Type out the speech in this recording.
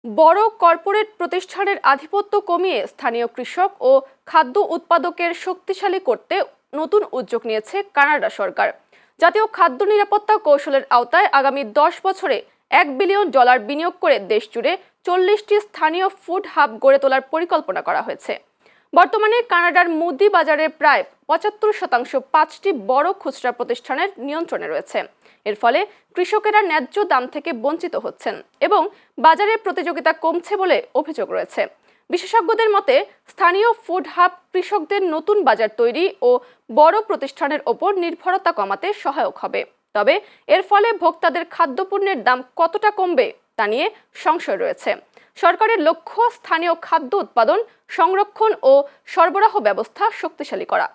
বড় কর্পোরেট প্রতিষ্ঠানের আধিপত্য কমিয়ে স্থানীয় কৃষক ও খাদ্য উৎপাদকের শক্তিশালী করতে নতুন উদ্যোগ নিয়েছে কানাডা সরকার। জাতীয় খাদ্য নিরাপত্তা কৌশলের আওতায় আগামী 10 বছরে $1 বিলিয়ন বিনিয়োগ করে দেশজুড়ে 40টি স্থানীয় ফুড হাব গড়ে তোলার পরিকল্পনা করা হয়েছে। বর্তমানে কানাডার মুদি বাজারের প্রায় 75% 5টি বড় খুচরা প্রতিষ্ঠানের নিয়ন্ত্রণে রয়েছে। এর ফলে কৃষকেরা ন্যায্য দাম থেকে বঞ্চিত হচ্ছেন এবং বাজারে প্রতিযোগিতা কমছে বলে অভিযোগ রয়েছে। বিশেষজ্ঞদের মতে, স্থানীয় ফুড হাব কৃষকদের নতুন বাজার তৈরি ও বড় প্রতিষ্ঠানের ওপর নির্ভরতা কমাতে সহায়ক হবে। তবে এর ফলে ভোক্তাদের খাদ্যপণ্যের দাম কতটা কমবে তা নিয়ে সংশয় রয়েছে। সরকারের লক্ষ্য স্থানীয় খাদ্য উৎপাদন, সংরক্ষণ ও সরবরাহ ব্যবস্থা শক্তিশালী করা।